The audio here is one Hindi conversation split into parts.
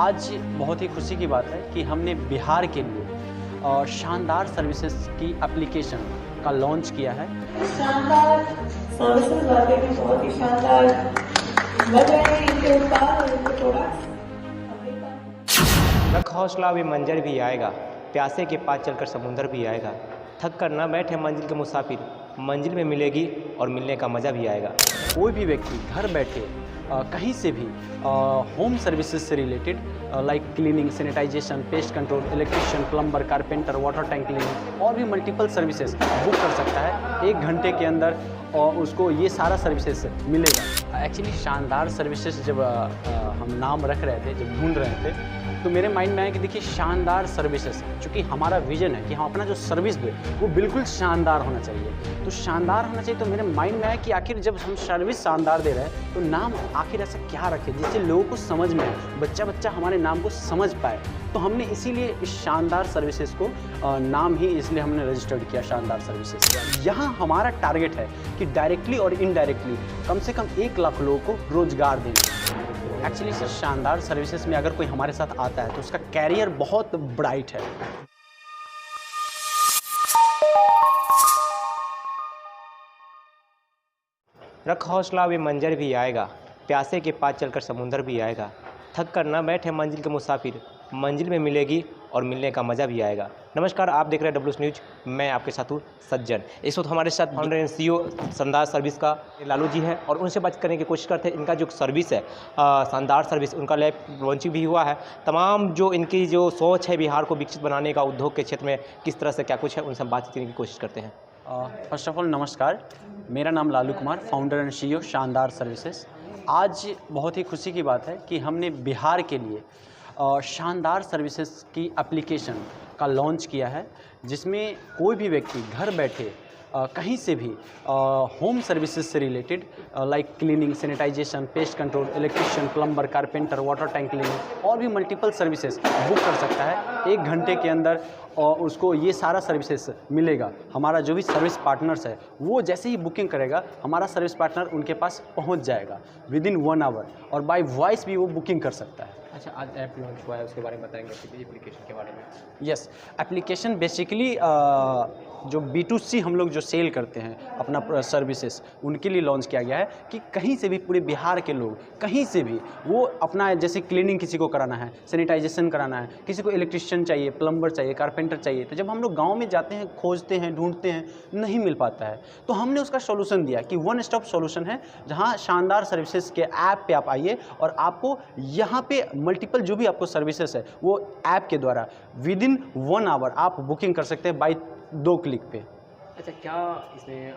आज बहुत ही खुशी की बात है कि हमने बिहार के लिए शानदार सर्विसेज की एप्लीकेशन का लॉन्च किया है। शानदार सर्विसेज वाकई में बहुत ही शानदार लग रहे हैं इनके उत्पाद और इनके प्रोडक्ट्स। रख हौसला अभी मंजर भी आएगा, प्यासे के पास चलकर समुंदर भी आएगा। थक कर न बैठे मंजिल के मुसाफिर, मंजिल में मिलेगी और मिलने का मज़ा भी आएगा। कोई भी व्यक्ति घर बैठे कहीं से भी होम सर्विसेज से related like cleaning, sanitization, pest control, electrician, plumber, carpenter, water tank cleaning और भी मल्टीपल सर्विसेज बुक कर सकता है 1 घंटे के अंदर और उसको ये सारा सर्विसेज मिलेगा। एक्चुअली शानदार सर्विसेज जब हम नाम रख रहे थे, जब ढूंढ रहे थे, तो मेरे माइंड में आया कि देखिए शानदार सर्विसेज, चूँकि हमारा विजन है कि हम अपना जो सर्विस दें वो बिल्कुल शानदार होना चाहिए। तो शानदार होना चाहिए, तो मेरे माइंड में आया कि आखिर जब हम सर्विस शानदार दे रहे हैं तो नाम आखिर ऐसा क्या रखें जिससे लोगों को समझ में आए, बच्चा हमारे नाम को समझ पाए। तो हमने इसीलिए इस शानदार सर्विसेज को नाम ही इसलिए हमने रजिस्टर्ड किया शानदार सर्विसेज। यहाँ हमारा टारगेट है कि डायरेक्टली और इनडायरेक्टली कम से कम 1 लाख लोगों को रोजगार देना। एक्चुअली सर शानदार सर्विसेज में अगर कोई हमारे साथ आता है तो उसका कैरियर बहुत ब्राइट है। रख हौसला अभी मंजर भी आएगा, प्यासे के पास चलकर समुंदर भी आएगा। थक कर न बैठे मंजिल के मुसाफिर, मंजिल में मिलेगी और मिलने का मज़ा भी आएगा। नमस्कार, आप देख रहे हैं डब्ल्यूएस न्यूज, मैं आपके साथ हूँ सज्जन। इस वक्त हमारे साथ फाउंडर एंड सीईओ शानदार सर्विस का लालू जी है और उनसे बात करने की कोशिश करते हैं। इनका जो सर्विस है शानदार सर्विस, उनका लैब लॉन्चिंग भी हुआ है। तमाम जो इनकी जो सोच है बिहार को विकसित बनाने का, उद्योग के क्षेत्र में किस तरह से क्या कुछ है, उनसे हम बातचीत करने की कोशिश करते हैं। फर्स्ट ऑफ ऑल नमस्कार, मेरा नाम Lalu Kumar, founder and CEO शानदार सर्विसेज। आज बहुत ही खुशी की बात है कि हमने बिहार के लिए शानदार सर्विसेज की एप्लीकेशन का लॉन्च किया है, जिसमें कोई भी व्यक्ति घर बैठे कहीं से भी होम सर्विसेज से related like cleaning, sanitization, pest control, electrician, plumber, carpenter, water tank cleaning और भी मल्टीपल सर्विसेज बुक कर सकता है 1 घंटे के अंदर और उसको ये सारा सर्विसेज मिलेगा। हमारा जो भी सर्विस पार्टनर्स है वो जैसे ही बुकिंग करेगा हमारा सर्विस पार्टनर उनके पास पहुंच जाएगा विदिन 1 आवर और बाय वॉइस भी वो बुकिंग कर सकता है। अच्छा, आज ऐप लॉन्च हुआ है, उसके बारे में बताएंगे, एप्लीकेशन के बारे में। यस, एप्लीकेशन बेसिकली जो B2C हम लोग जो सेल करते हैं अपना सर्विसेज, उनके लिए लॉन्च किया गया है कि कहीं से भी पूरे बिहार के लोग कहीं से भी वो अपना, जैसे क्लीनिंग किसी को कराना है, सैनिटाइजेशन कराना है, किसी को इलेक्ट्रिशियन चाहिए, प्लम्बर चाहिए, कारपेंटर चाहिए, तो जब हम लोग गांव में जाते हैं, खोजते हैं, ढूंढते हैं, नहीं मिल पाता है, तो हमने उसका सोल्यूशन दिया कि 1 स्टॉप सोल्यूशन है, जहाँ शानदार सर्विसेज के ऐप पे आप आइए और आपको यहाँ पे मल्टीपल जो भी आपको सर्विसेज है वो ऐप के द्वारा विदिन 1 आवर आप बुकिंग कर सकते हैं बाय 2 क्लिक पे। अच्छा, क्या इसमें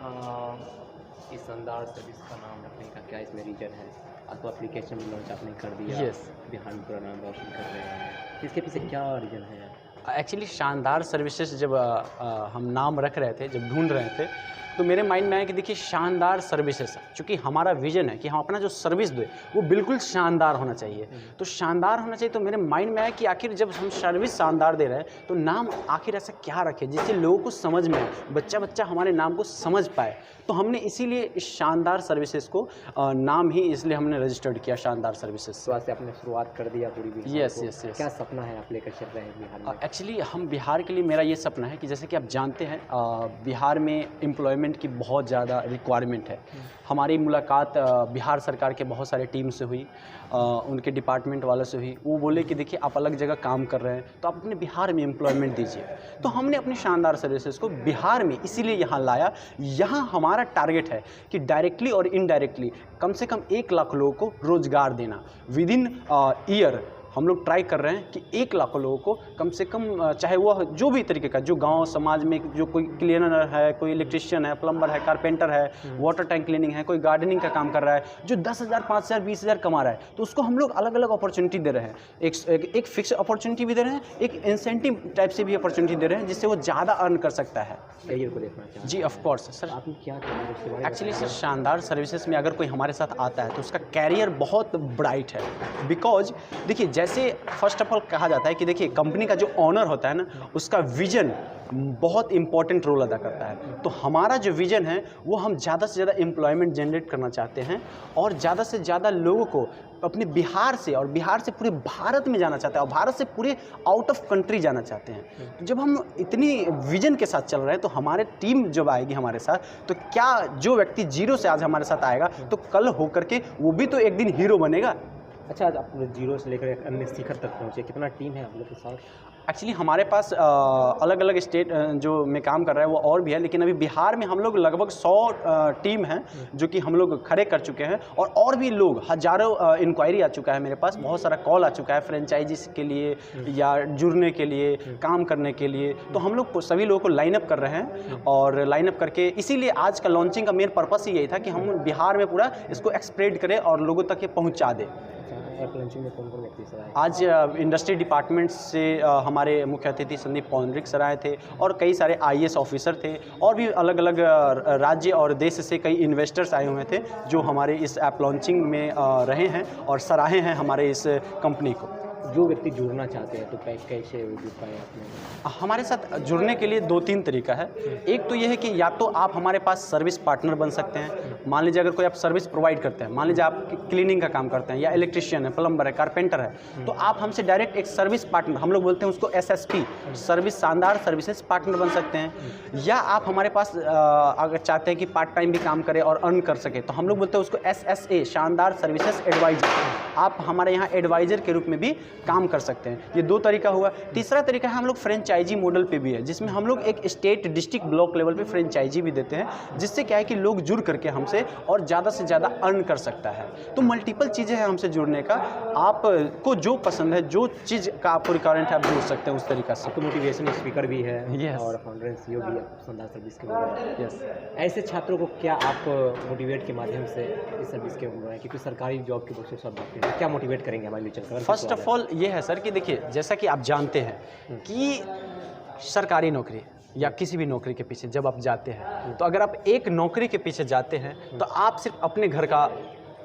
इस शानदार सर्विस का नाम रखने का क्या इसमें रीजन है? तो एप्लीकेशन भी लॉन्च आपने कर दिया, Yes. बिहार में पूरा नाम रोशन कर रहे हैं, इसके पीछे क्या रीजन है? एक्चुअली शानदार सर्विसेज जब हम नाम रख रहे थे, जब ढूंढ रहे थे, तो मेरे माइंड में आया कि देखिए शानदार सर्विसेज, चूँकि हमारा विजन है कि हम अपना जो सर्विस दें वो बिल्कुल शानदार होना चाहिए। तो शानदार होना चाहिए, तो मेरे माइंड में आया कि आखिर जब हम सर्विस शानदार दे रहे हैं तो नाम आखिर ऐसा क्या रखें जिससे लोगों को समझ में आए, बच्चा हमारे नाम को समझ पाए। तो हमने इसीलिए इस शानदार सर्विसेज को नाम ही इसलिए हमने रजिस्टर्ड किया शानदार सर्विसेज। तो आज से आपने शुरुआत कर दिया पूरी बिहार यस को। Yes yes. क्या सपना है आप लेकर चल रहे हैं बिहार में? एक्चुअली हम बिहार के लिए, मेरा ये सपना है कि जैसे कि आप जानते हैं बिहार में एम्प्लॉयमेंट की बहुत ज़्यादा रिक्वायरमेंट है। हमारी मुलाकात बिहार सरकार के बहुत सारे टीम से हुई, उनके डिपार्टमेंट वालों से हुई। वो बोले कि देखिए आप अलग जगह काम कर रहे हैं तो आप अपने बिहार में एम्प्लॉयमेंट दीजिए। तो हमने अपनी शानदार सर्विसेज को बिहार में इसीलिए यहाँ लाया। यहाँ हमारा टारगेट है कि डायरेक्टली और इनडायरेक्टली कम से कम 1 लाख लोगों को रोजगार देना विदिन ईयर। हम लोग ट्राई कर रहे हैं कि 1 लाख लोगों को कम से कम, चाहे वो जो भी तरीके का, जो गांव समाज में जो कोई क्लीनर है, कोई इलेक्ट्रिशियन है, प्लम्बर है, कारपेंटर है, वाटर टैंक क्लीनिंग है, कोई गार्डनिंग का काम कर रहा है, जो 10,000, 5,000, 20,000 कमा रहा है, तो उसको हम लोग अलग अलग अपॉर्चुनिटी दे रहे हैं। एक फिक्स अपॉर्चुनिटी भी दे रहे हैं, एक इंसेंटिव टाइप से भी अपॉर्चुनिटी दे रहे हैं जिससे वो ज़्यादा अर्न कर सकता है। करियर को देखना चाहिए। जी ऑफकोर्स सर। आपने क्या किया? एक्चुअली सर शानदार सर्विसेज में अगर कोई हमारे साथ आता है तो उसका कैरियर बहुत ब्राइट है। बिकॉज देखिए जैसे फर्स्ट ऑफ ऑल कहा जाता है कि देखिए कंपनी का जो ऑनर होता है ना, उसका विजन बहुत इंपॉर्टेंट रोल अदा करता है। तो हमारा जो विजन है वो हम ज़्यादा से ज़्यादा एम्प्लॉयमेंट जनरेट करना चाहते हैं और ज़्यादा से ज़्यादा लोगों को अपने बिहार से और बिहार से पूरे भारत में जाना चाहते हैं और भारत से पूरे आउट ऑफ कंट्री जाना चाहते हैं। तो जब हम इतनी विजन के साथ चल रहे हैं तो हमारे टीम जब आएगी हमारे साथ, तो क्या जो व्यक्ति जीरो से आज हमारे साथ आएगा तो कल होकर के वो भी तो एक दिन हीरो बनेगा। अच्छा, आप जीरो से लेकर एक अन्य शिखर तक पहुँचे, कितना टीम है आप लोग के साथ? एक्चुअली हमारे पास अलग अलग स्टेट जो में काम कर रहा है वो और भी है, लेकिन अभी बिहार में हम लोग लगभग 100 टीम हैं जो कि हम लोग खड़े कर चुके हैं और भी लोग हज़ारों इंक्वायरी आ चुका है मेरे पास, बहुत सारा कॉल आ चुका है फ्रेंचाइजीज के लिए या जुड़ने के लिए, काम करने के लिए। तो हम लोग सभी लोगों को लाइनअप कर रहे हैं और लाइनअप करके इसीलिए आज का लॉन्चिंग का मेन पर्पस ही यही था कि हम बिहार में पूरा इसको एक्सप्रेड करें और लोगों तक ये पहुँचा दें। लॉन्चिंग में कौन-कौन व्यक्ति सर आए? आज इंडस्ट्री डिपार्टमेंट से हमारे मुख्य अतिथि संदीप पौंडरिक सर आए थे और कई सारे IAS ऑफिसर थे और भी अलग अलग राज्य और देश से कई इन्वेस्टर्स आए हुए थे जो हमारे इस ऐप लॉन्चिंग में रहे हैं और सराहे हैं हमारे इस कंपनी को। जो व्यक्ति जुड़ना चाहते हैं तो कैसे जुड़ पाए आपने? हमारे साथ जुड़ने के लिए 2-3 तरीका है। एक तो ये है कि या तो आप हमारे पास सर्विस पार्टनर बन सकते हैं। मान लीजिए अगर कोई आप सर्विस प्रोवाइड करते हैं, मान लीजिए आप क्लीनिंग का काम करते हैं या इलेक्ट्रिशियन है, प्लम्बर है, कारपेंटर है, तो आप हमसे डायरेक्ट एक सर्विस पार्टनर, हम लोग बोलते हैं उसको SSP, सर्विस शानदार सर्विसेज पार्टनर बन सकते हैं। या आप हमारे पास अगर चाहते हैं कि पार्ट टाइम भी काम करें और अर्न कर सके तो हम लोग बोलते हैं उसको SSA, शानदार सर्विसेज एडवाइजर। आप हमारे यहाँ एडवाइजर के रूप में भी काम कर सकते हैं। ये 2 तरीका हुआ। तीसरा तरीका है हम लोग फ्रेंचाइजी मॉडल पे भी है, जिसमें हम लोग एक स्टेट, डिस्ट्रिक्ट, ब्लॉक लेवल पे फ्रेंचाइजी भी देते हैं, जिससे क्या है कि लोग जुड़ करके हमसे और ज़्यादा से ज़्यादा अर्न कर सकता है। तो मल्टीपल चीज़ें हैं हमसे जुड़ने का। आपको जो पसंद है, जो चीज़ का आपको रिक्वायरमेंट है, आप जुड़ सकते हैं उस तरीका से। आपको मोटिवेशन स्पीकर भी है Yes. और फाउंडर एंड CEO भी है शानदार सर्विस के बारे यस। ऐसे छात्रों को क्या आप मोटिवेट के माध्यम से इस सर्विस के बारे में, क्योंकि सरकारी जॉब की बहुत सब बात है, क्या मोटिवेट करेंगे हमारे लिए चलकर? फर्स्ट ऑफ ऑल ये है सर कि देखिए, जैसा कि आप जानते हैं कि सरकारी नौकरी या किसी भी नौकरी के पीछे जब आप जाते हैं तो अगर आप एक नौकरी के पीछे जाते हैं तो आप सिर्फ अपने घर का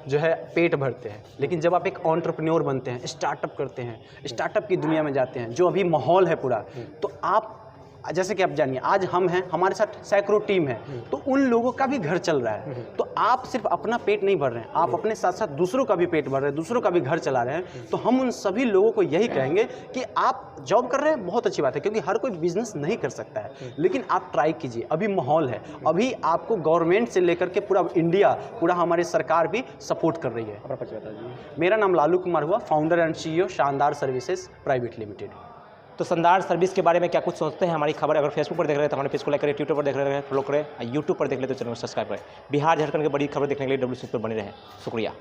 जो है पेट भरते हैं। लेकिन जब आप एक एंटरप्रेन्योर बनते हैं, स्टार्टअप करते हैं, स्टार्टअप की दुनिया में जाते हैं, जो अभी माहौल है पूरा, तो आप जैसे कि आप जानिए आज हम हैं, हमारे साथ सैकड़ों टीम है, तो उन लोगों का भी घर चल रहा है। तो आप सिर्फ अपना पेट नहीं भर रहे हैं, आप अपने साथ साथ दूसरों का भी पेट भर रहे हैं, दूसरों का भी घर चला रहे हैं। तो हम उन सभी लोगों को यही कहेंगे कि आप जॉब कर रहे हैं, बहुत अच्छी बात है, क्योंकि हर कोई बिजनेस नहीं कर सकता है, लेकिन आप ट्राई कीजिए। अभी माहौल है, अभी आपको गवर्नमेंट से लेकर के पूरा इंडिया, पूरा हमारी सरकार भी सपोर्ट कर रही है। अपना परिचय बता दीजिए। मेरा नाम लालू कुमार हुआ, फाउंडर एंड CEO शानदार सर्विसेज प्राइवेट लिमिटेड। तो शानदार सर्विस के बारे में क्या कुछ सोचते हैं? हमारी खबर अगर फेसबुक पर देख रहे हैं तो हमारे पेज को लाइक करें, ट्विटर पर देख रहे हैं फॉलो करें, यूट्यूब पर देख ले तो चैनल को सब्सक्राइब करें। बिहार झारखंड की बड़ी खबर देखने के लिए W News पर बने रहें। शुक्रिया।